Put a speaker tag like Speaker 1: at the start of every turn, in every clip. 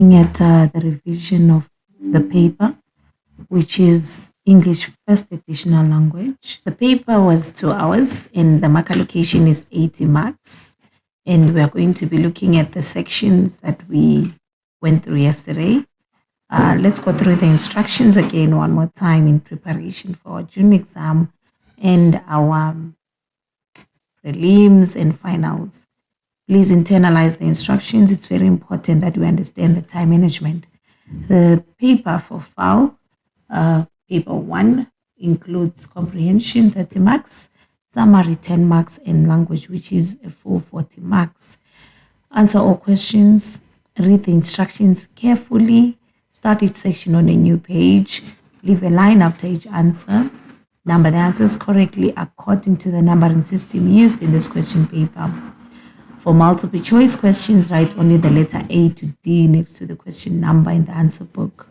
Speaker 1: Looking at the revision of the paper, which is English First Additional Language. The paper was 2 hours and the mark allocation is 80 marks. And we are going to be looking at the sections that we went through yesterday. Let's go through the instructions again one more time in preparation for our June exam and our prelims and finals. Please internalize the instructions. It's very important that we understand the time management. The paper for Fal P.1 includes comprehension 30 marks, summary 10 marks, and language, which is a full 40 marks. Answer all questions, read the instructions carefully, start each section on a new page, leave a line after each answer, number the answers correctly according to the numbering system used in this question paper. For multiple choice questions, write only the letter A to D next to the question number in the answer book.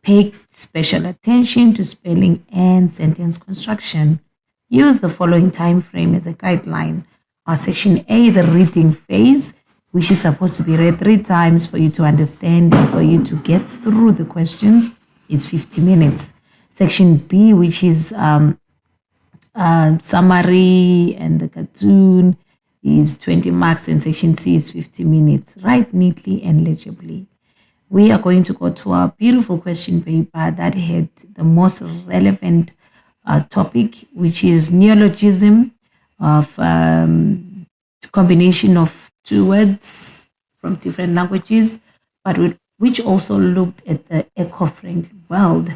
Speaker 1: Pay special attention to spelling and sentence construction. Use the following time frame as a guideline. Our section A, the reading phase, which is supposed to be read 3 times for you to understand and for you to get through the questions, is 50 minutes. Section B, which is summary and the cartoon, is 20 marks, and section C is 50 minutes. Write neatly and legibly. We are going to go to our beautiful question paper that had the most relevant topic, which is neologism of combination of 2 words from different languages, but which also looked at the eco-friendly world.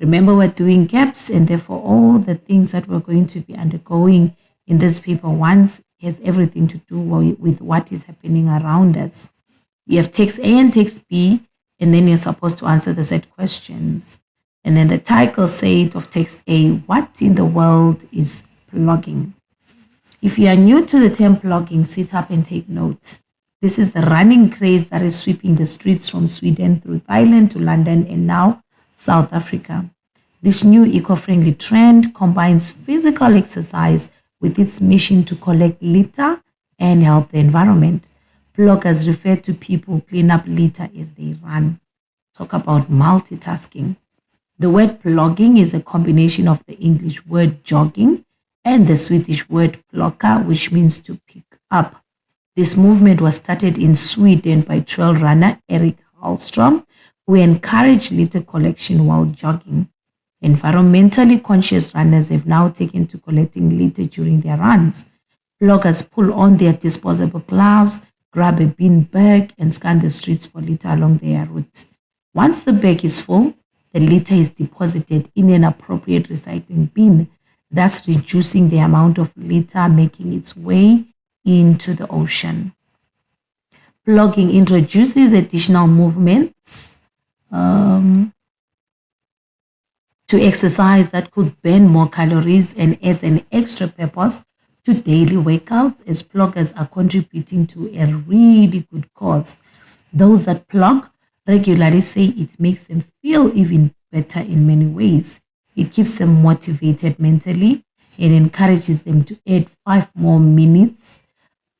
Speaker 1: Remember, we're doing gaps, and therefore all the things that we're going to be undergoing in this paper once has everything to do with what is happening around us. You have text A and text B, and then you're supposed to answer the set questions. And then the title said of text A, what in the world is plugging? If you are new to the term plugging, sit up and take notes. This is the running craze that is sweeping the streets from Sweden through Thailand to London and now South Africa. This new eco-friendly trend combines physical exercise with its mission to collect litter and help the environment. Bloggers refer to people who clean up litter as they run. Talk about multitasking. The word plugging is a combination of the English word jogging and the Swedish word plocka, which means to pick up. This movement was started in Sweden by trail runner Erik Hallström, who encouraged litter collection while jogging. Environmentally conscious runners have now taken to collecting litter during their runs. Bloggers pull on their disposable gloves, grab a bin bag, and scan the streets for litter along their routes. Once the bag is full, the litter is deposited in an appropriate recycling bin, thus reducing the amount of litter making its way into the ocean. Plugging introduces additional movements to exercise that could burn more calories and adds an extra purpose to daily workouts, as pluggers are contributing to a really good cause. Those that plug regularly say it makes them feel even better in many ways. It keeps them motivated mentally and encourages them to add 5 more minutes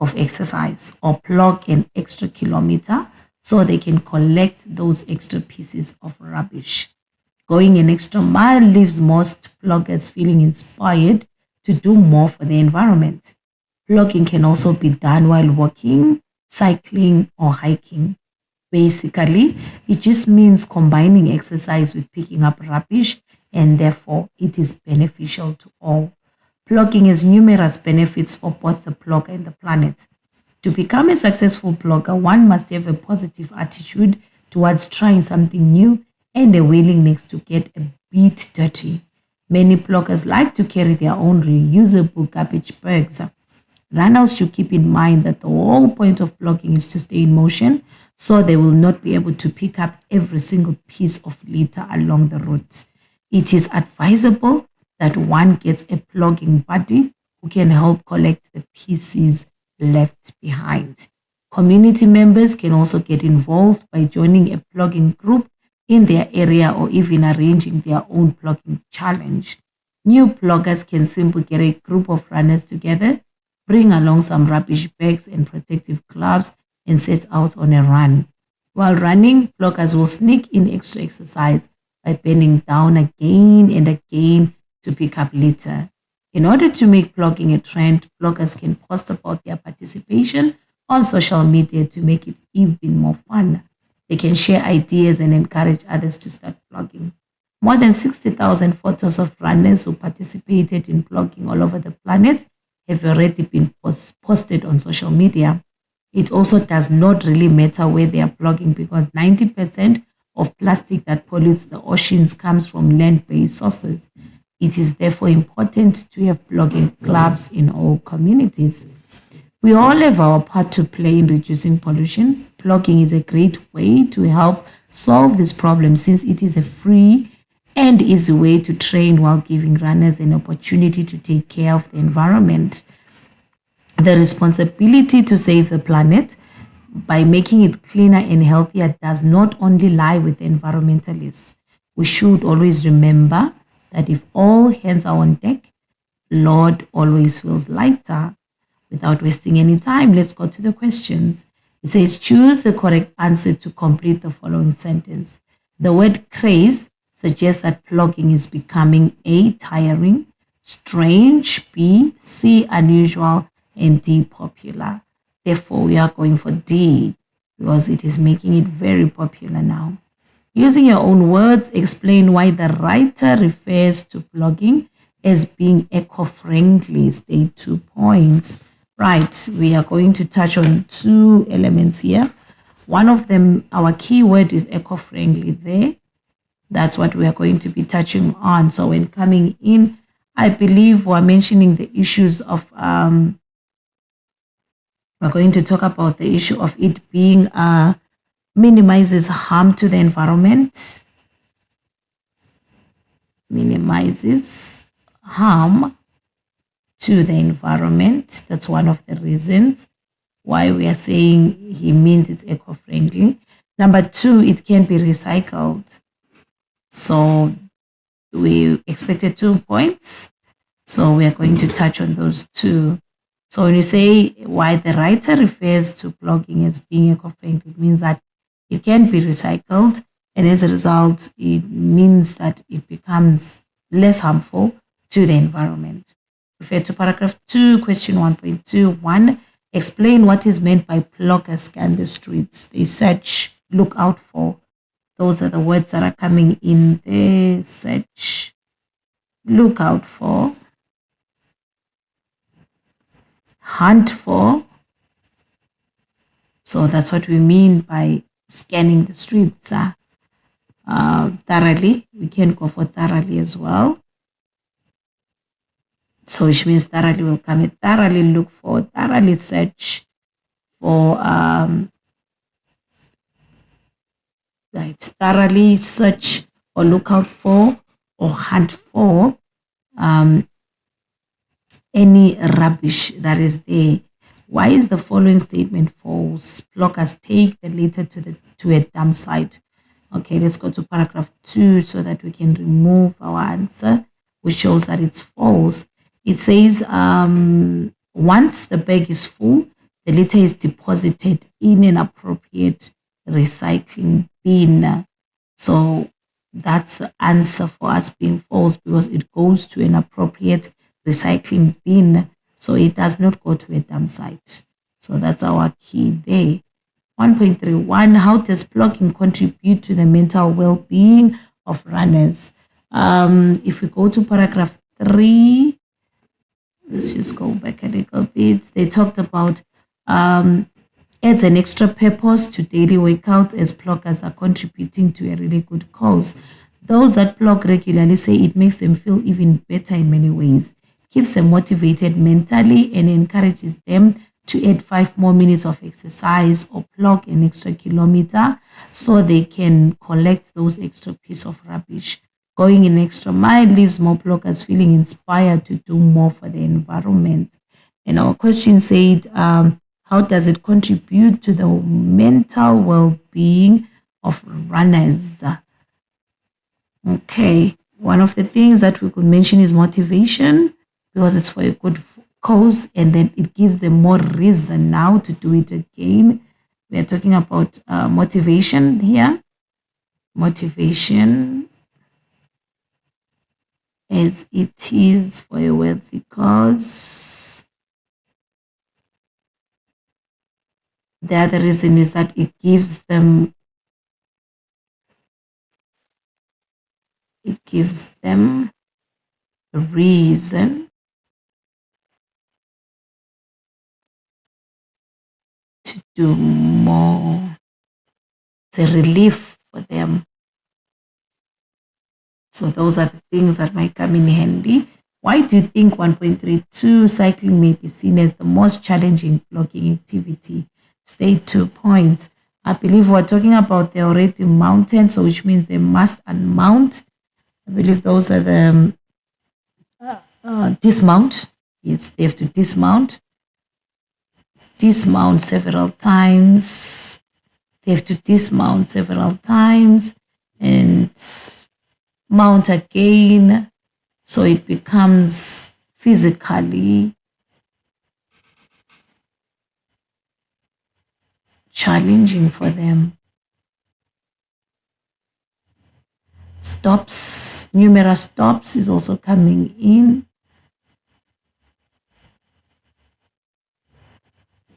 Speaker 1: of exercise or plug an extra kilometer so they can collect those extra pieces of rubbish. Going an extra mile leaves most pluggers feeling inspired to do more for the environment. Plugging can also be done while walking, cycling, or hiking. Basically, it just means combining exercise with picking up rubbish, and therefore it is beneficial to all. Plugging has numerous benefits for both the plugger and the planet. To become a successful plugger, one must have a positive attitude towards trying something new and a willingness to get a bit dirty. Many pluggers like to carry their own reusable garbage bags. Runners should keep in mind that the whole point of plugging is to stay in motion, so they will not be able to pick up every single piece of litter along the route. It is advisable that one gets a plugging buddy who can help collect the pieces left behind. Community members can also get involved by joining a plugging group in their area or even arranging their own plugging challenge. New pluggers can simply get a group of runners together, bring along some rubbish bags and protective gloves, and set out on a run. While running, bloggers will sneak in extra exercise by bending down again and again to pick up litter. In order to make blogging a trend, bloggers can post about their participation on social media to make it even more fun. They can share ideas and encourage others to start blogging. More than 60,000 photos of runners who participated in blogging all over the planet have already been posted on social media. It also does not really matter where they are blogging because 90% of plastic that pollutes the oceans comes from land-based sources. It is therefore important to have blogging clubs in all communities. We all have our part to play in reducing pollution. Blogging is a great way to help solve this problem since it is a free and easy way to train while giving runners an opportunity to take care of the environment. The responsibility to save the planet by making it cleaner and healthier does not only lie with the environmentalists. We should always remember that if all hands are on deck, Lord always feels lighter. Without wasting any time, let's go to the questions. It says, choose the correct answer to complete the following sentence. The word craze suggests that blogging is becoming A, tiring, strange, B, C, unusual, and D, popular. Therefore, we are going for D because it is making it very popular now. Using your own words, explain why the writer refers to blogging as being eco-friendly. State 2 points. Right, we are going to touch on two elements here. One of them, our keyword is eco-friendly there. That's what we are going to be touching on. So when coming in, I believe we're mentioning the issues of, we're going to talk about the issue of it being, minimizes harm to the environment. Minimizes harm to the environment. That's one of the reasons why we are saying he means it's eco-friendly. Number two, it can be recycled. So we expected 2 points. So we are going to touch on those two. So when you say why the writer refers to blogging as being eco-friendly, it means that it can be recycled. And as a result, it means that it becomes less harmful to the environment. Refer to paragraph 2, question 1.21. Explain what is meant by bloggers scan the streets. They search, look out for. Those are the words that are coming in the search, look out for, hunt for. So that's what we mean by scanning the streets. Thoroughly, we can go for thoroughly as well. So which means thoroughly will come in. Thoroughly look for, thoroughly search for, right, thoroughly search or look out for or hunt for any rubbish that is there. Why is the following statement false? Bloggers take the litter to a dump site. Okay, let's go to paragraph 2 so that we can remove our answer, which shows that it's false. It says, once the bag is full, the litter is deposited in an appropriate recycling bin. So that's the answer for us being false because it goes to an appropriate recycling bin. So it does not go to a dump site. So that's our key there. 1.31, how does blogging contribute to the mental well-being of runners? If we go to paragraph 3, let's just go back a little bit. They talked about adds an extra purpose to daily workouts as bloggers are contributing to a really good cause. Those that blog regularly say it makes them feel even better in many ways, keeps them motivated mentally, and encourages them to add 5 more minutes of exercise or blog an extra kilometer so they can collect those extra piece of rubbish. Going an extra mile leaves more bloggers feeling inspired to do more for the environment. And our question said, how does it contribute to the mental well-being of runners? Okay, one of the things that we could mention is motivation, because it's for a good cause, and then it gives them more reason now to do it again. We are talking about motivation here. Motivation as it is for a wealthy cause. The other reason is that it gives them a reason to do more. It's a relief for them. So those are the things that might come in handy. Why do you think 1.32 cycling may be seen as the most challenging blogging activity? State 2 points. I believe we're talking about the already mounted, so which means they must unmount. I believe those are the dismount. Yes, they have to dismount several times. They have to dismount several times and mount again. So it becomes physically challenging for them. Stops, numerous stops is also coming in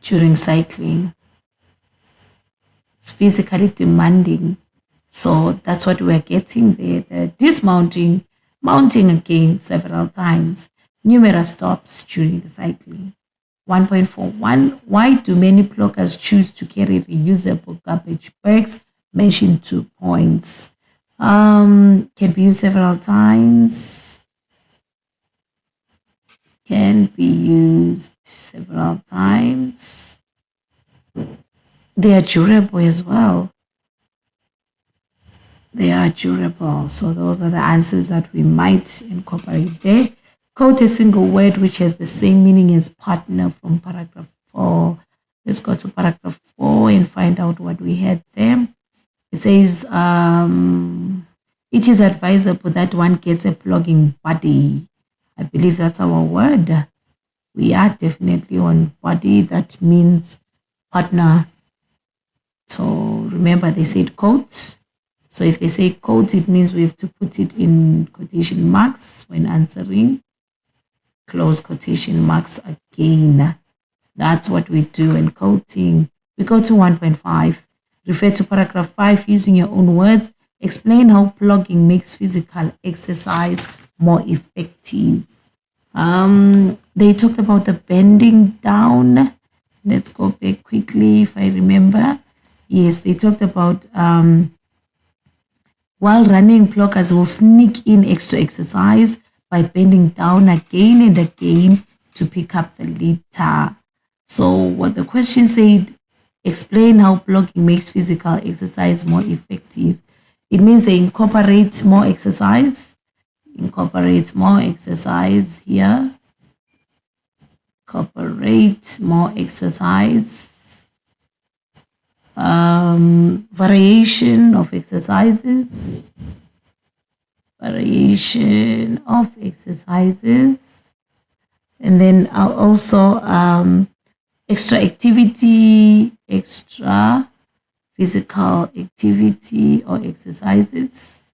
Speaker 1: during cycling. It's physically demanding. So that's what we're getting there. The dismounting, mounting again several times, numerous stops during the cycling. 1.41, why do many bloggers choose to carry reusable garbage bags? Mention 2 points. Can be used several times. Can be used several times. They are durable as well. They are durable. So those are the answers that we might incorporate there. Quote a single word which has the same meaning as partner from paragraph 4. Let's go to paragraph 4 and find out what we had there. It says, it is advisable that one gets a blogging buddy. I believe that's our word. We are definitely on buddy. That means partner. So remember they said quotes. So if they say quote, it means we have to put it in quotation marks when answering. Close quotation marks again. That's what we do in quoting. We go to 1.5. Refer to paragraph 5 using your own words. Explain how blogging makes physical exercise more effective. They talked about the bending down. Let's go back quickly if I remember. Yes, they talked about while running, bloggers will sneak in extra exercise by bending down again and again to pick up the litter. So what the question said, explain how blogging makes physical exercise more effective. It means they incorporate more exercise. Incorporate more exercise here. Incorporate more exercise. Variation of exercises. Variation of exercises. And then also extra activity, extra physical activity or exercises.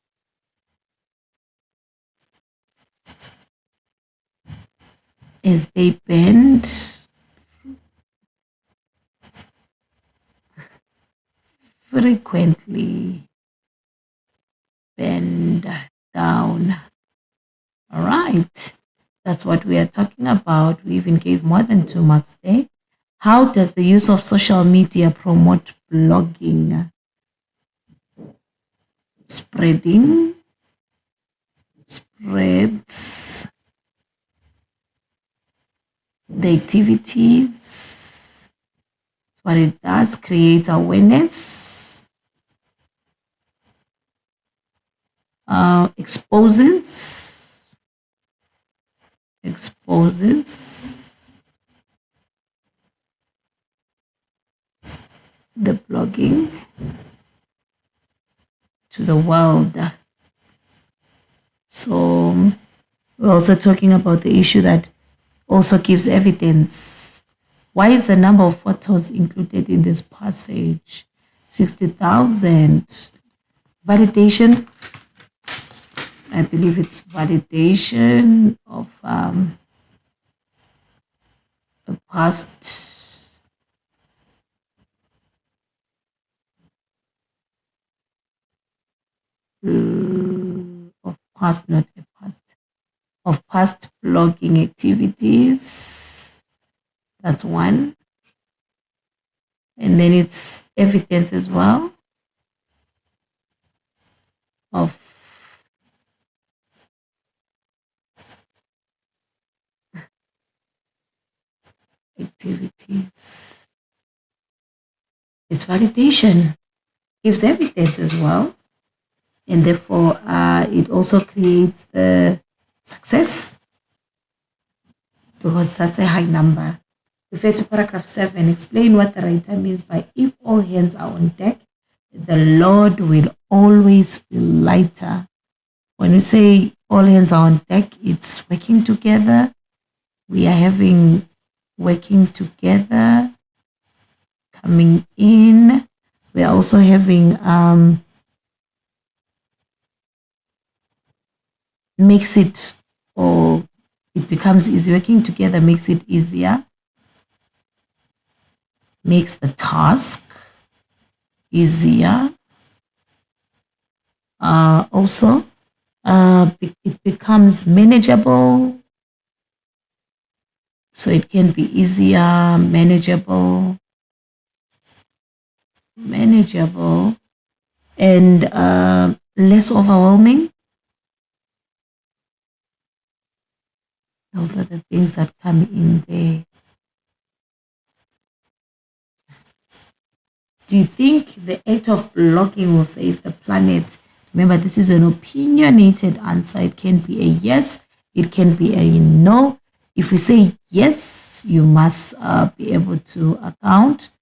Speaker 1: As they bend frequently, bend down. All right, that's what we are talking about. We even gave more than 2 marks there. How does the use of social media promote blogging? Spreads the activities. What it does, creates awareness, exposes the blogging to the world. So we're also talking about the issue that also gives evidence Why is the number of photos included in this passage? 60,000. Validation. I believe it's validation of a past of past blogging activities. That's one. And then it's evidence as well of activities. It's validation, gives evidence as well. And therefore, it also creates the success because that's a high number. Refer to paragraph 7. Explain what the writer means by if all hands are on deck, the load will always feel lighter. When we say all hands are on deck, it's working together. We are having working together, coming in. We are also having makes it, or it becomes easy. Working together makes it easier, makes the task easier. Also, it becomes manageable. So it can be easier, manageable, and less overwhelming. Those are the things that come in there. Do you think the act of blogging will save the planet? Remember, this is an opinionated answer. It can be a yes, it can be a no. If we say yes, you must be able to account.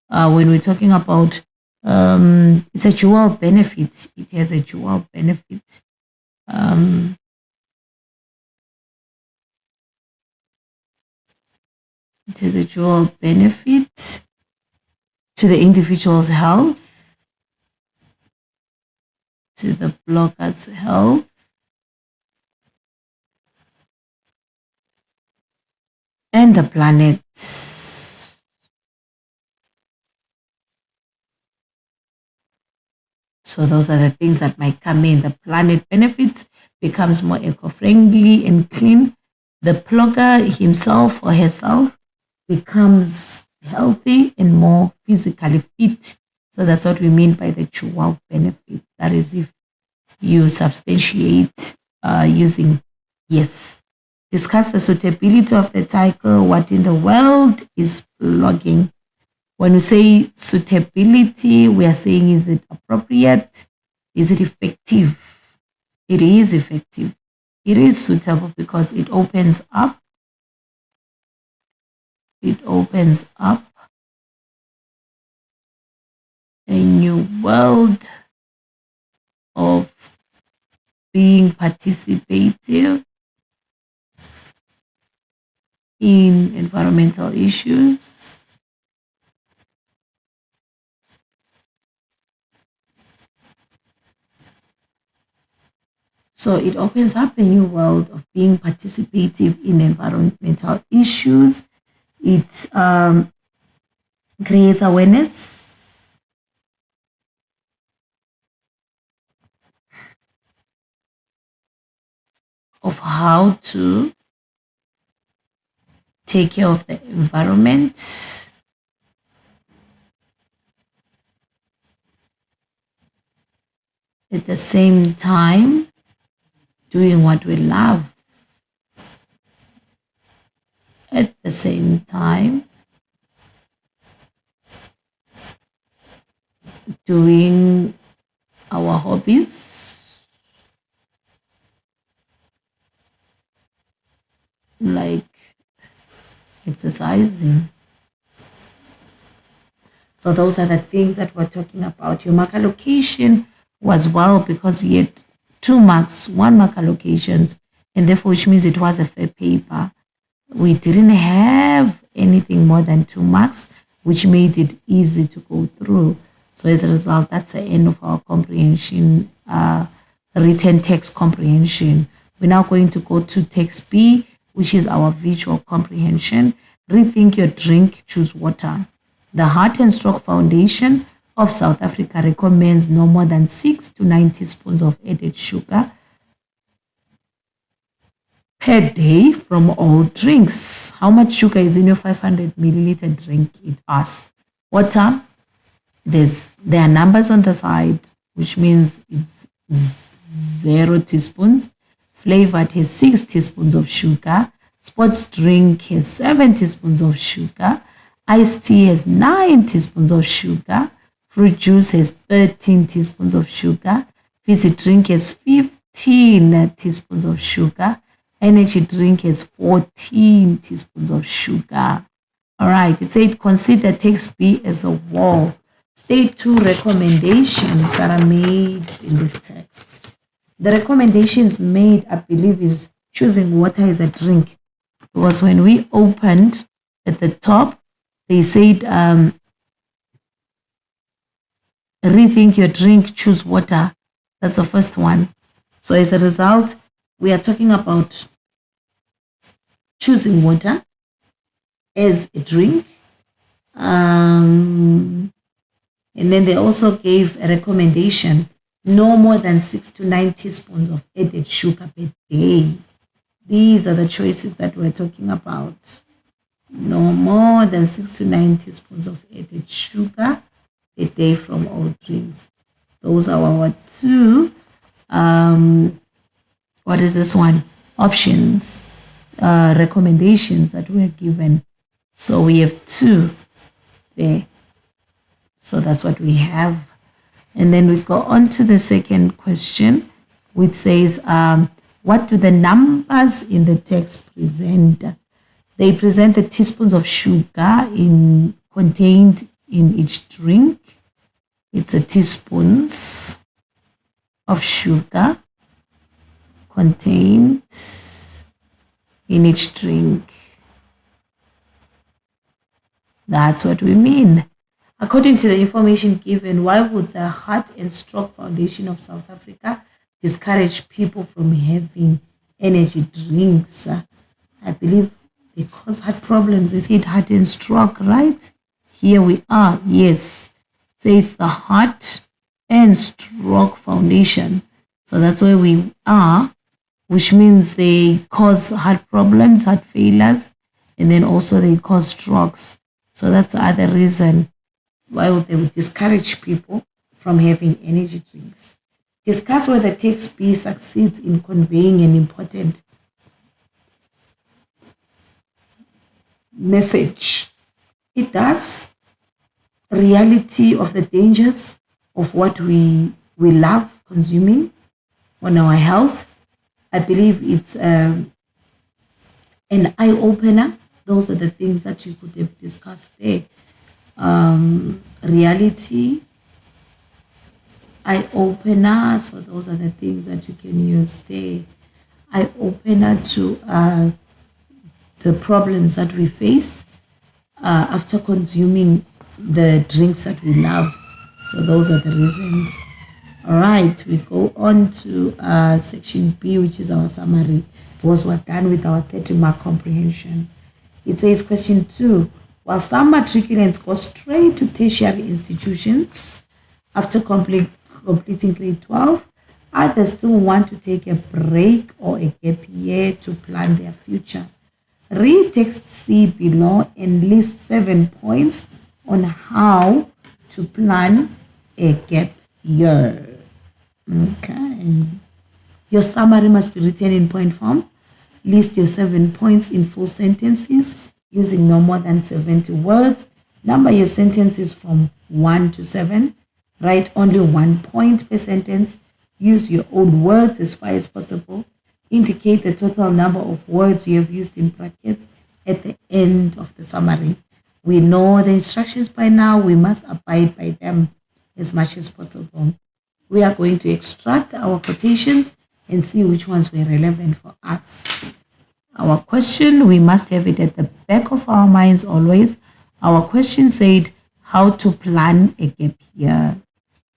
Speaker 1: When we're talking about it's a dual benefit, it has a dual benefit. It has a dual benefit to the individual's health, to the blogger's health, and the planet. So those are the things that might come in. The planet benefits, becomes more eco-friendly and clean. The blogger himself or herself becomes healthy and more physically fit. So that's what we mean by the dual benefit. That is if you substantiate using yes. Discuss the suitability of the title. What in the world is blogging? When we say suitability, we are saying, is it appropriate? Is it effective? It is effective. It is suitable because it opens up. It opens up a new world of being participative in environmental issues. So it opens up a new world of being participative in environmental issues. It creates awareness. Of how to take care of the environment. At the same time, doing what we love. At the same time, doing our hobbies, like exercising. So those are the things that we're talking about. Your mark allocation was well because you had 2 marks, 1 mark allocations, and therefore which means it was a fair paper. We didn't have anything more than 2 marks, which made it easy to go through. So as a result, that's the end of our comprehension, written text comprehension. We're now going to go to text B, which is our visual comprehension. Rethink your drink, choose water. The Heart and Stroke Foundation of South Africa recommends no more than 6 to 9 teaspoons of added sugar per day from all drinks. How much sugar is in your 500 milliliter drink? It asks. Water, there are numbers on the side, which means it's 0 teaspoons. Flavored has 6 teaspoons of sugar. Sports drink has 7 teaspoons of sugar. Iced tea has 9 teaspoons of sugar. Fruit juice has 13 teaspoons of sugar. Fizzy drink has 15 teaspoons of sugar. Energy drink has 14 teaspoons of sugar. All right, it said consider text B as a wall. State 2 recommendations that are made in this text. The recommendations made, I believe, is choosing water as a drink. Because when we opened at the top, they said, rethink your drink, choose water. That's the first one. So as a result, we are talking about choosing water as a drink. And then they also gave a recommendation, no more than 6 to 9 teaspoons of added sugar per day. These are the choices that we're talking about. No more than 6 to 9 teaspoons of added sugar a day from all drinks. Those are our 2. What is this one? Options, recommendations that were given. So we have 2 there. So that's what we have. And then we go on to the second question, which says, what do the numbers in the text present? They present the teaspoons of sugar contained in each drink. It's a teaspoons of sugar contained in each drink. That's what we mean. According to the information given, why would the Heart and Stroke Foundation of South Africa discourage people from having energy drinks? I believe they cause heart problems. They said heart and stroke, right? Here we are. Yes. It says the Heart and Stroke Foundation. So that's where we are, which means they cause heart problems, heart failures, and then also they cause strokes. So that's the other reason why they would discourage people from having energy drinks. Discuss whether text B succeeds in conveying an important message. It does. Reality of the dangers of what we love consuming on our health. I believe it's an eye-opener. Those are the things that you could have discussed there. Reality, eye-opener. So those are the things that you can use there. Eye-opener to the problems that we face after consuming the drinks that we love. So those are the reasons. All right, we go on to section B, which is our summary, because we're done with our 30-mark comprehension. It says question 2, while some matriculants go straight to tertiary institutions after completing grade 12, others still want to take a break or a gap year to plan their future. Read text C below and list 7 points on how to plan a gap year. Okay. Your summary must be written in point form. List your 7 points in full sentences using no more than 70 words. Number your sentences from 1 to 7. Write only 1 point per sentence. Use your own words as far as possible. Indicate the total number of words you have used in brackets at the end of the summary. We know the instructions by now. We must abide by them as much as possible. We are going to extract our quotations and see which ones were relevant for us. Our question, we must have it at the back of our minds always. Our question said how to plan a gap year.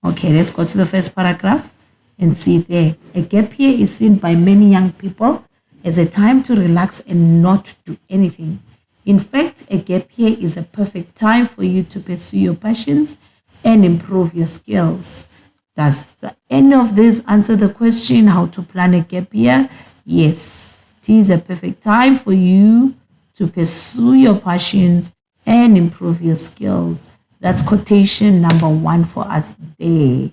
Speaker 1: Okay, let's go to the first paragraph and see there. A gap year is seen by many young people as a time to relax and not do anything. In fact, a gap year is a perfect time for you to pursue your passions and improve your skills. Does any of this answer the question how to plan a gap year? Yes, it is a perfect time for you to pursue your passions and improve your skills. That's quotation number 1 for us there.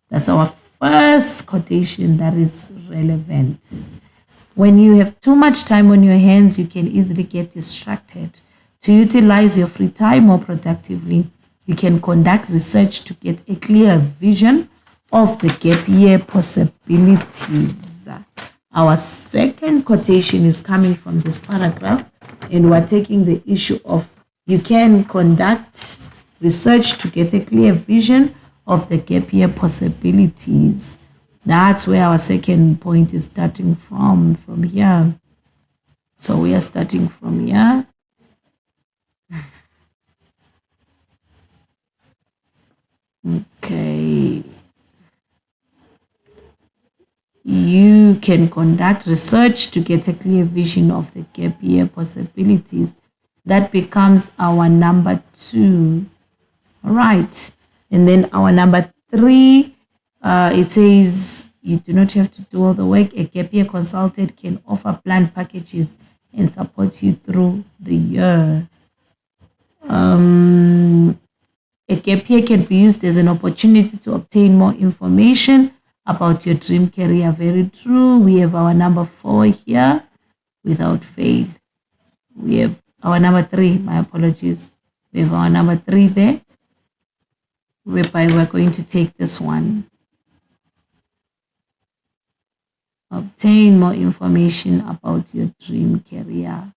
Speaker 1: That's our first quotation that is relevant. When you have too much time on your hands, you can easily get distracted. To utilize your free time more productively, you can conduct research to get a clear vision of the gap year possibilities. Our second quotation is coming from this paragraph, and we're taking the issue of you can conduct research to get a clear vision of the gap year possibilities. That's where our second point is starting from here. So we are starting from here. Okay. You can conduct research to get a clear vision of the gap year possibilities. That becomes our number 2. All right. And then our number 3, it says you do not have to do all the work. A gap year consultant can offer planned packages and support you through the year. A gap year can be used as an opportunity to obtain more information about your dream career. Very true. We have our number 4 here, without fail. We have our number 3, my apologies. We have our number 3 there, whereby we're going to take this one. Obtain more information about your dream career.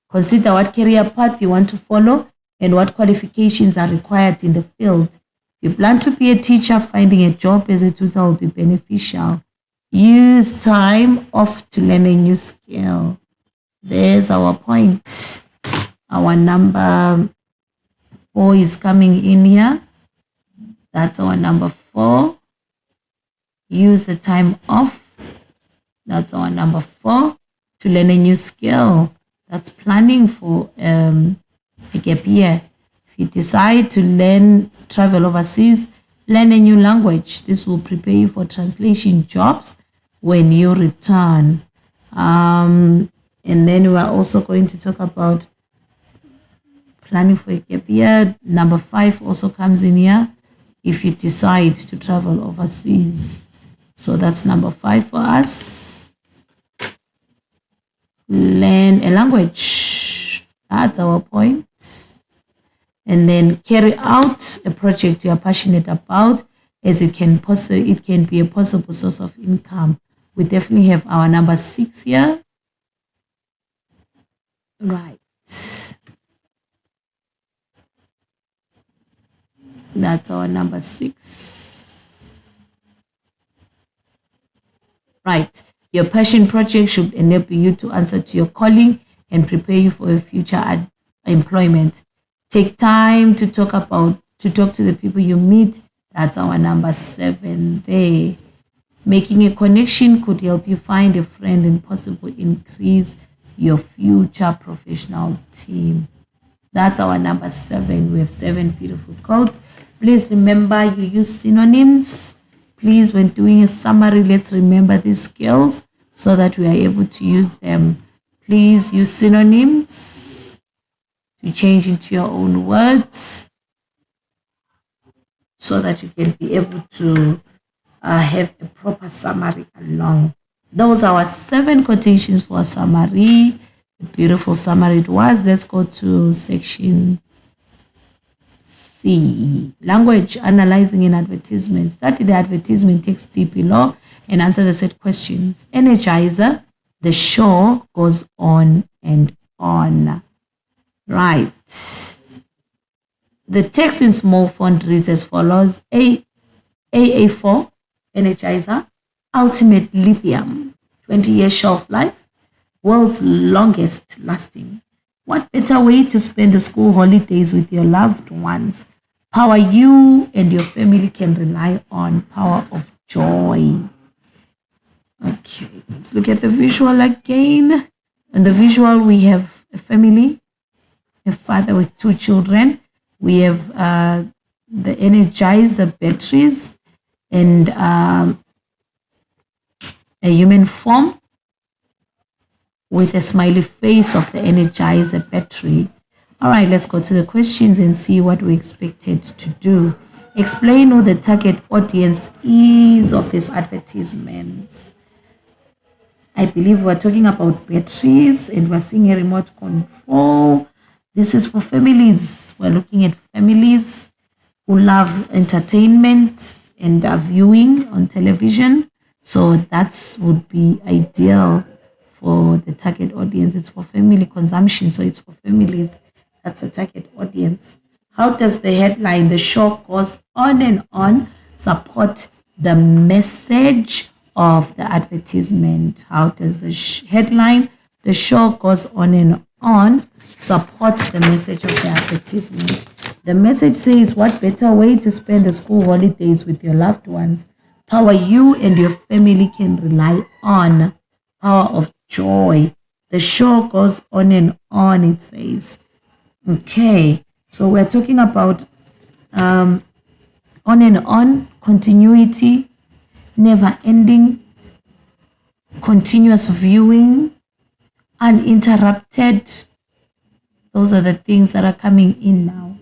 Speaker 1: Consider what career path you want to follow and what qualifications are required in the field. If you plan to be a teacher, finding a job as a tutor will be beneficial. Use time off to learn a new skill. There's our point. Our number 4 is coming in here. That's our number 4. Use the time off. That's our number 4. To learn a new skill. That's planning for a gap year. If you decide to travel overseas, learn a new language. This will prepare you for translation jobs when you return. And then we are also going to talk about planning for a gap year. Number 5 also comes in here. If you decide to travel overseas. So that's number 5 for us. Learn a language. That's our point. And then carry out a project you are passionate about, as it can be a possible source of income. We definitely have our number 6 here. Right. That's our number 6. Right. Your passion project should enable you to answer to your calling and prepare you for a future employment. Take time to talk to the people you meet. That's our number 7 there. Making a connection could help you find a friend and possibly increase your future professional team. That's our number 7. We have 7 beautiful quotes. Please remember you use synonyms. Please, when doing a summary, let's remember these skills so that we are able to use them. Please use synonyms to change into your own words so that you can be able to have a proper summary along. Those are our 7 quotations for a summary. A beautiful summary it was. Let's go to section C. Language analyzing an advertisement. Study the advertisement text deep below and answer the set questions. Energizer. The show goes on and on. Right. The text in small font reads as follows. AA4, Energizer, Ultimate Lithium, 20-year shelf life, world's longest lasting. What better way to spend the school holidays with your loved ones? Power you and your family can rely on. Power of joy. Okay, let's look at the visual again. In the visual, we have a family, a father with 2 children. We have the Energizer batteries and a human form with a smiley face of the Energizer battery. All right, let's go to the questions and see what we expected to do. Explain who the target audience is of these advertisements. I believe we're talking about batteries and we're seeing a remote control. This is for families. We're looking at families who love entertainment and viewing on television. So that would be ideal for the target audience. It's for family consumption, so it's for families. That's the target audience. How does the headline, the show goes on and on, support the message of the advertisement? How does the headline, the show goes on and on, supports the message of the advertisement? The message says, what better way to spend the school holidays with your loved ones? Power you and your family can rely on. Power of joy. The show goes on and on, it says. Okay, so we're talking about on and on, continuity, never ending, continuous viewing, uninterrupted. Those are the things that are coming in now.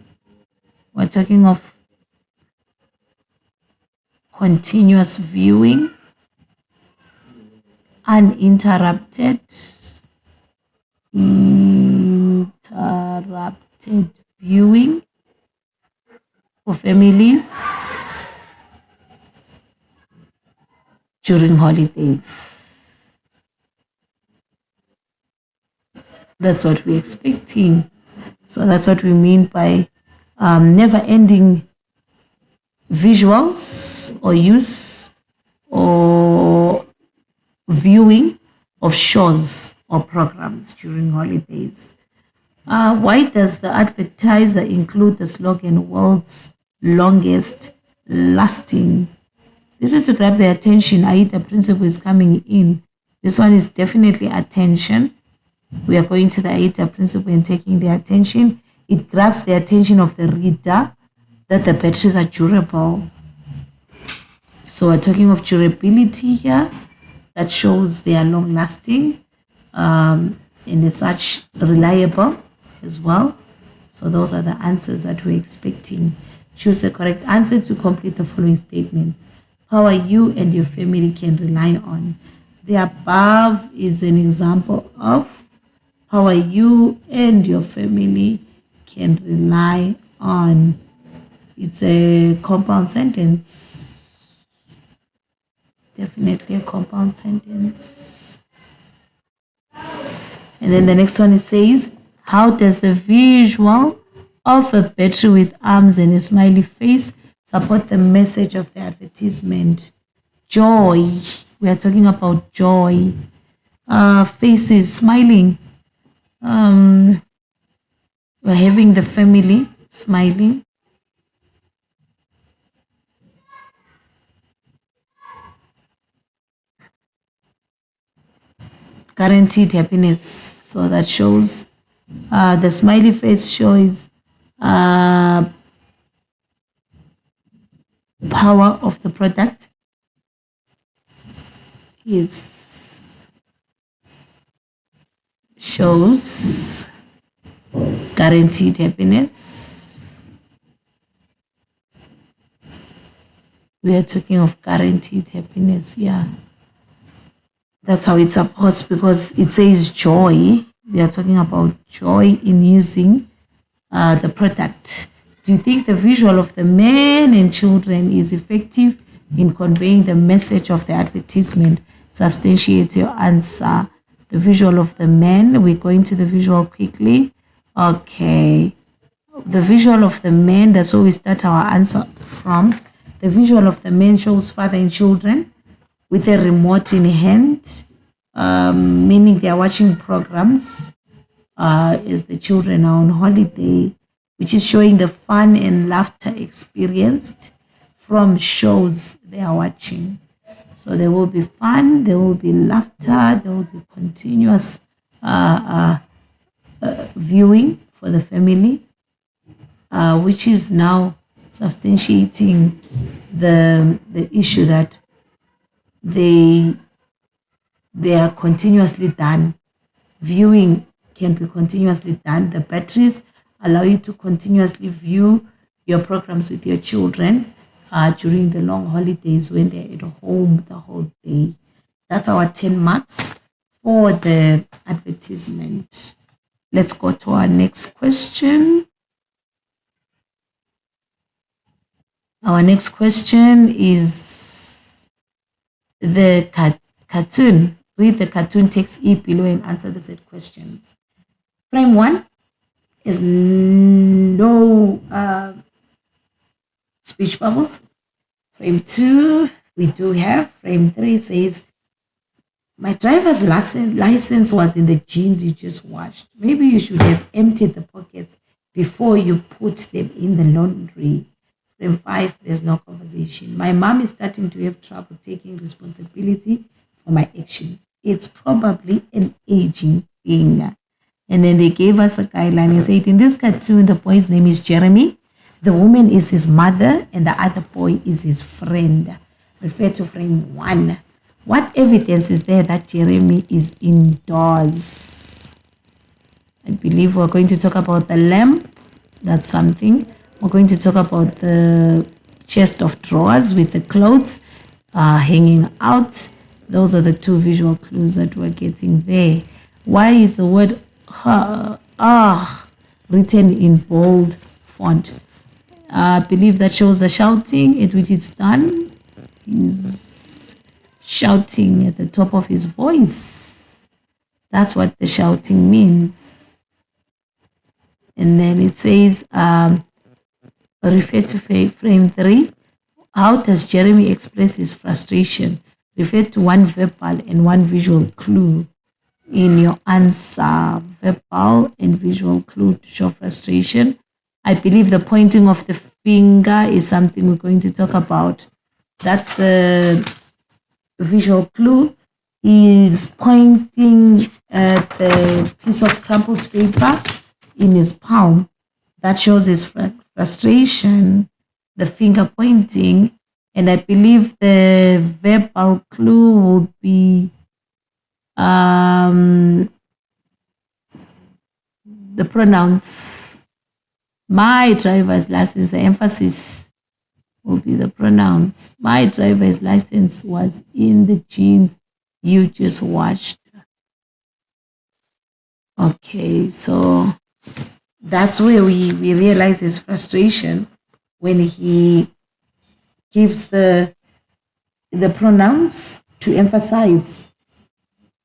Speaker 1: We're talking of continuous viewing, uninterrupted, interrupted viewing for families during holidays. That's what we're expecting. So that's what we mean by never-ending visuals or use or viewing of shows or programs during holidays. Why does the advertiser include the slogan "World's Longest Lasting"? This is to grab their attention. The principle is coming in. This one is definitely attention. We are going to the AIDA principle and taking their attention. It grabs the attention of the reader that the batteries are durable. So we're talking of durability here. That shows they are long lasting and is such reliable as well. So those are the answers that we're expecting. Choose the correct answer to complete the following statements. Power you and your family can rely on. The above is an example of power you and your family can rely on. It's a compound sentence. Definitely a compound sentence. And then the next one, it says, how does the visual of a battery with arms and a smiley face support the message of the advertisement? Joy. We are talking about joy. Faces smiling. We're having the family smiling. Guaranteed happiness. So that shows the smiley face shows power of the product. Yes. Shows guaranteed happiness. We are talking of guaranteed happiness, yeah. That's how it's supposed, because it says joy. We are talking about joy in using the product. Do you think the visual of the men and children is effective in conveying the message of the advertisement? Substantiate your answer. The visual of the men. We're going to the visual quickly. Okay. The visual of the men, that's where we start our answer from. The visual of the men shows father and children with a remote in hand. meaning they are watching programs as the children are on holiday, which is showing the fun and laughter experienced from shows they are watching. So there will be fun, there will be laughter, there will be continuous viewing for the family, which is now substantiating the issue that they are continuously done. Viewing can be continuously done. The batteries allow you to continuously view your programs with your children during the long holidays when they're at home the whole day. That's our 10 marks for the advertisement. Let's go to our next question. Our next question is the cartoon. Read the cartoon text E below and answer the set questions. Frame 1 is no speech bubbles. Frame 2, we do have. Frame 3 says, my driver's license was in the jeans you just washed. Maybe you should have emptied the pockets before you put them in the laundry. Frame 5, there's no conversation. My mom is starting to have trouble taking responsibility for my actions. It's probably an aging thing. And then they gave us a guideline and said, in this cartoon, the boy's name is Jeremy. The woman is his mother and the other boy is his friend. Refer to frame 1. What evidence is there that Jeremy is indoors? I believe we're going to talk about the lamp. That's something. We're going to talk about the chest of drawers with the clothes hanging out. Those are the two visual clues that we're getting there. Why is the word written in bold font? I believe that shows the shouting at which it's done. He's shouting at the top of his voice. That's what the shouting means. And then it says, refer to frame 3. How does Jeremy express his frustration? Refer to one verbal and one visual clue in your answer. Verbal and visual clue to show frustration. I believe the pointing of the finger is something we're going to talk about. That's the visual clue. He's pointing at the piece of crumpled paper in his palm. That shows his frustration, the finger pointing. And I believe the verbal clue would be the pronouns. My driver's license, the emphasis will be the pronouns. My driver's license was in the jeans you just washed. Okay, so that's where we realize his frustration when he gives the pronouns to emphasize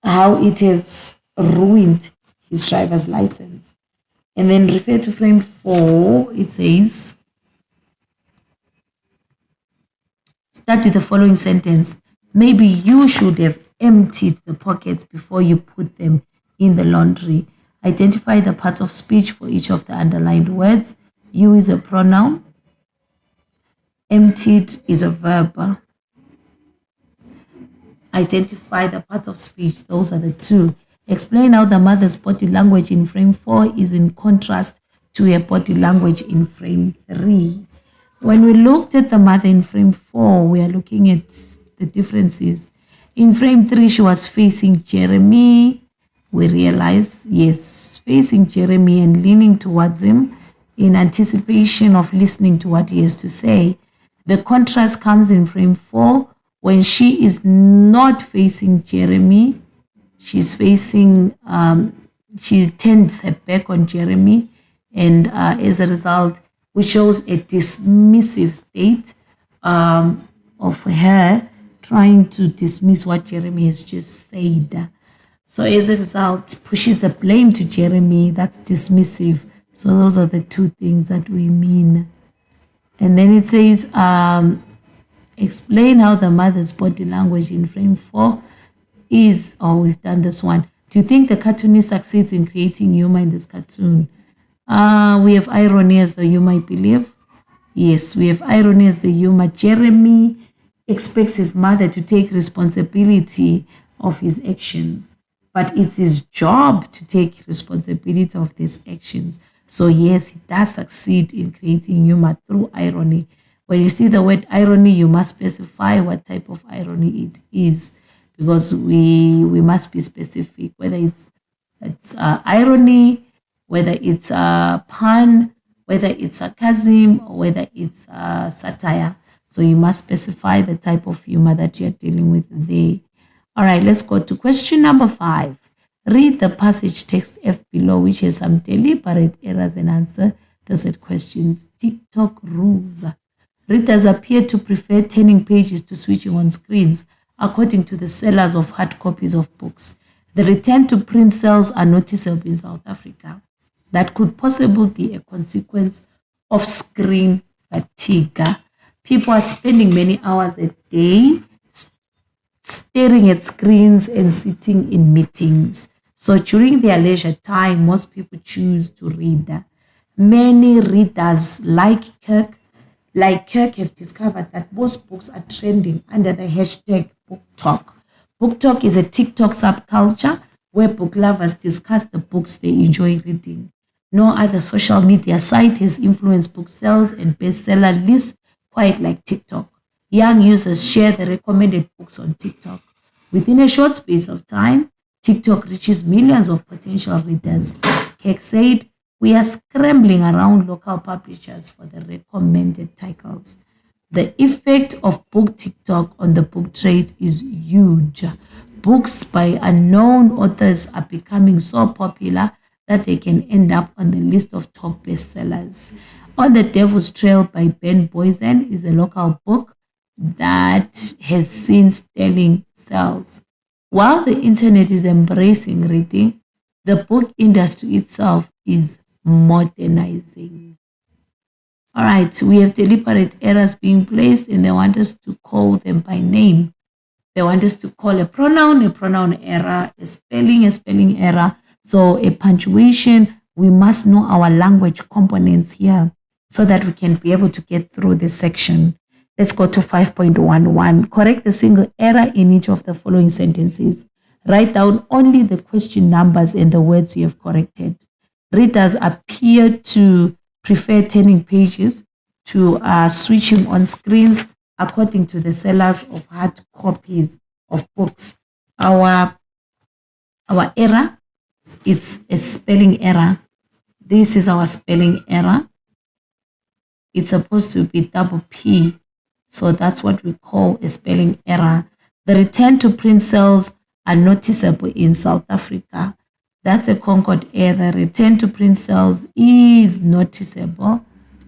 Speaker 1: how it has ruined his driver's license. And then refer to frame 4, it says, study the following sentence. Maybe you should have emptied the pockets before you put them in the laundry. Identify the parts of speech for each of the underlined words. You is a pronoun. Emptied is a verb. Identify the parts of speech. Those are the two. Explain how the mother's body language in frame 4 is in contrast to her body language in frame 3. When we looked at the mother in frame 4, we are looking at the differences. In frame 3, she was facing Jeremy. We realize, yes, facing Jeremy and leaning towards him in anticipation of listening to what he has to say. The contrast comes in frame 4 when she is not facing Jeremy. She's facing, she turns her back on Jeremy, and as a result, which shows a dismissive state of her trying to dismiss what Jeremy has just said. So as a result, pushes the blame to Jeremy. That's dismissive. So those are the two things that we mean. And then it says, explain how the mother's body language in frame 4 is, oh, we've done this one. Do you think the cartoonist succeeds in creating humor in this cartoon? We have irony as the humor, I believe. Yes, we have irony as the humor. Jeremy expects his mother to take responsibility of his actions, but it's his job to take responsibility of these actions. So yes, he does succeed in creating humor through irony. When you see the word irony, you must specify what type of irony it is, because we must be specific, whether it's irony, whether it's a pun, whether it's sarcasm, or whether it's satire. So you must specify the type of humor that you're dealing with there. All right, let's go to question number 5. Read the passage text F below, which has some deliberate errors, and answer the set questions. TikTok rules. Readers appear to prefer turning pages to switching on screens, according to the sellers of hard copies of books. The return to print sales are noticeable in South Africa. That could possibly be a consequence of screen fatigue. People are spending many hours a day staring at screens and sitting in meetings. So during their leisure time, most people choose to read. Many readers like Kirk have discovered that most books are trending under the hashtag BookTok. BookTok is a TikTok subculture where book lovers discuss the books they enjoy reading. No other social media site has influenced book sales and bestseller lists quite like TikTok. Young users share the recommended books on TikTok. Within a short space of time, TikTok reaches millions of potential readers. Kirk said, "We are scrambling around local publishers for the recommended titles." The effect of book TikTok on the book trade is huge. Books by unknown authors are becoming so popular that they can end up on the list of top bestsellers. On the Devil's Trail by Ben Boysen is a local book that has seen sterling sales. While the internet is embracing reading, the book industry itself is modernizing. All right, we have deliberate errors being placed, and they want us to call them by name. They want us to call a pronoun error, a spelling error. So a punctuation, we must know our language components here so that we can be able to get through this section. Let's go to 5.11. Correct the single error in each of the following sentences. Write down only the question numbers and the words you have corrected. Readers appear to prefer turning pages to switching on screens, according to the sellers of hard copies of books. Our error, it's a spelling error. This is our spelling error. It's supposed to be double P. So that's what we call a spelling error. The return to print sales are noticeable in South Africa. That's a Concord error. The return to print sales is noticeable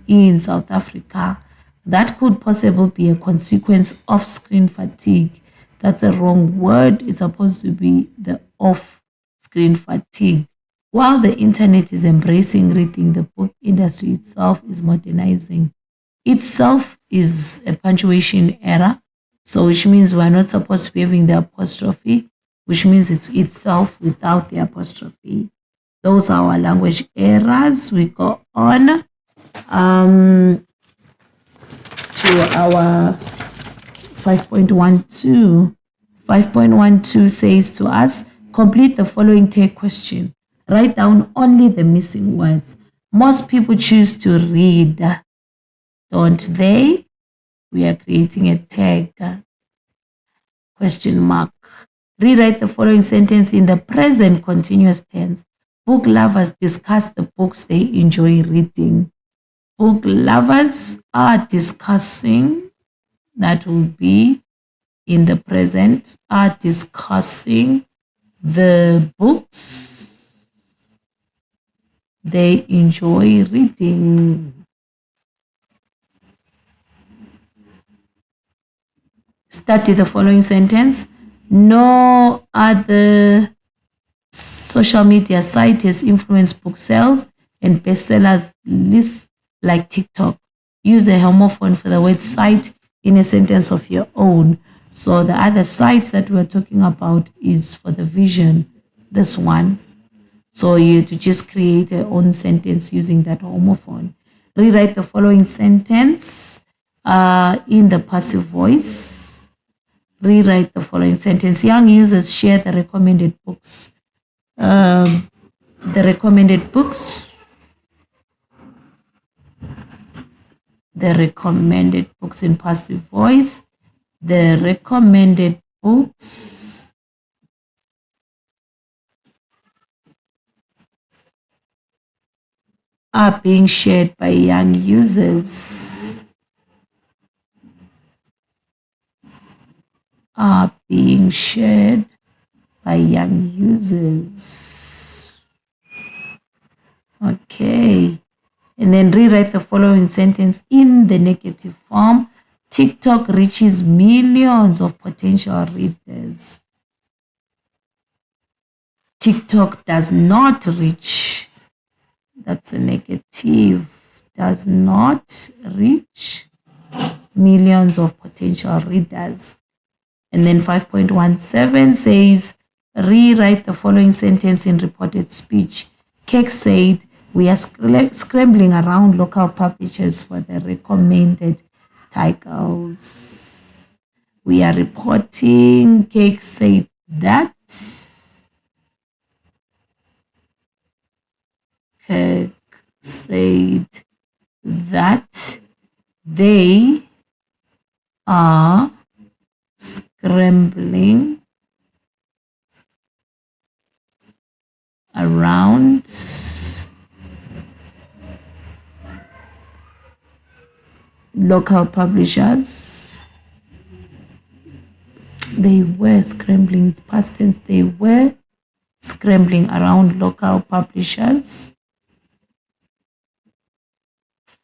Speaker 1: in South Africa. That could possibly be a consequence of screen fatigue. That's a wrong word. It's supposed to be the off-screen fatigue. While the internet is embracing reading, the book industry itself is modernizing. Itself is a punctuation error, so which means we're not supposed to be having the apostrophe, which means it's itself without the apostrophe. Those are our language errors. We go on to our 5.12. 5.12 says to us, complete the following tag question. Write down only the missing words. Most people choose to read, don't they? We are creating a tag. Question mark. Rewrite the following sentence in the present continuous tense. Book lovers discuss the books they enjoy reading. Book lovers are discussing, that will be in the present, are discussing the books they enjoy reading. Study the following sentence. No other social media site has influenced book sales and bestsellers lists like TikTok. Use a homophone for the word site in a sentence of your own. So the other site that we're talking about is for the vision, this one. So you to just create your own sentence using that homophone. Rewrite the following sentence in the passive voice. Rewrite the following sentence. Young users share the recommended books. The recommended books. The recommended books in passive voice. The recommended books are being shared by young users. Are being shared by young users. Okay. And then rewrite the following sentence in the negative form. TikTok reaches millions of potential readers. TikTok does not reach. That's a negative. Does not reach millions of potential readers. And then 5.17 says, rewrite the following sentence in reported speech. Keck said, we are scrambling around local publishers for the recommended titles. We are reporting, Keck said that. Keck said that they are scrambling around local publishers. They were scrambling, it's past tense, they were scrambling around local publishers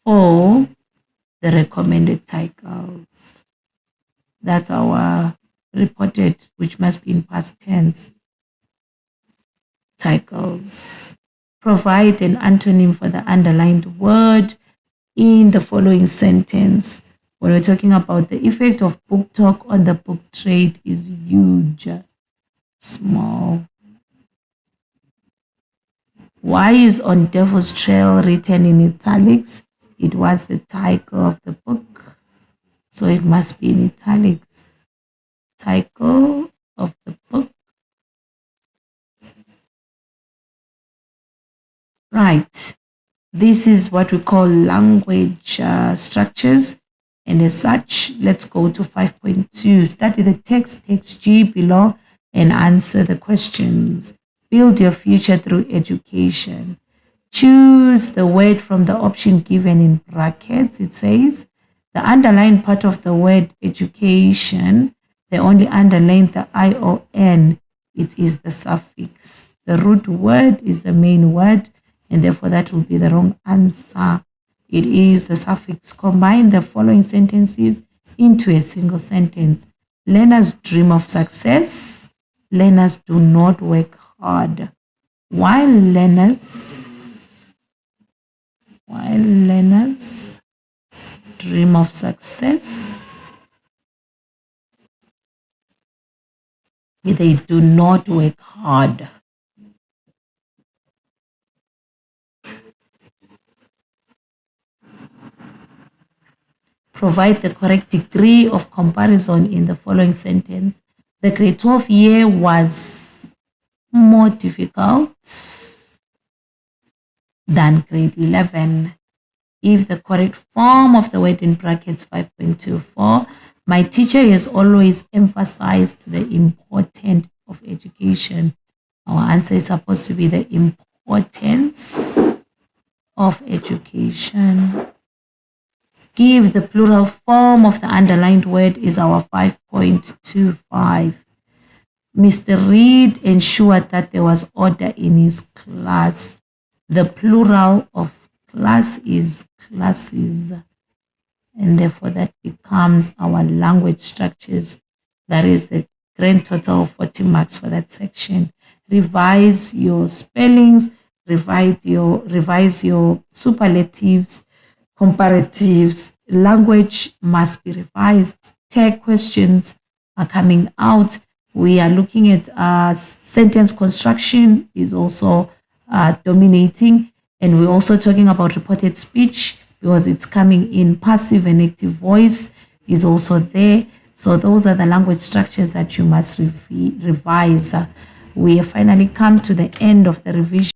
Speaker 1: for the recommended titles. That's our reported, which must be in past tense. Titles. Provide an antonym for the underlined word in the following sentence. When we're talking about the effect of book talk on the book trade is huge. Small. Why is On Devil's Trail written in italics? It was the title of the book, so it must be in italics. Title of the book. Right. This is what we call language structures. And as such, let's go to 5.2. Study the text G below and answer the questions. Build your future through education. Choose the word from the option given in brackets. It says the underlined part of the word education, they only underline the I-O-N. It is the suffix. The root word is the main word, and therefore that will be the wrong answer. It is the suffix. Combine the following sentences into a single sentence. Learners dream of success. Learners do not work hard. While learners dream of success, they do not work hard. Provide the correct degree of comparison in the following sentence. The grade 12 year was more difficult than grade 11. If the correct form of the word in brackets 5.24, my teacher has always emphasized the importance of education. Our answer is supposed to be the importance of education. Give the plural form of the underlined word is our 5.25. Mr. Reed ensured that there was order in his class. The plural of class is classes, and therefore that becomes our language structures. That is the grand total of 40 marks for that section. Revise your spellings, revise your superlatives, comparatives. Language must be revised. Tag questions are coming out. We are looking at sentence construction is also dominating, and we're also talking about reported speech because it's coming in. Passive and active voice is also there. So those are the language structures that you must revise. We have finally come to the end of the revision.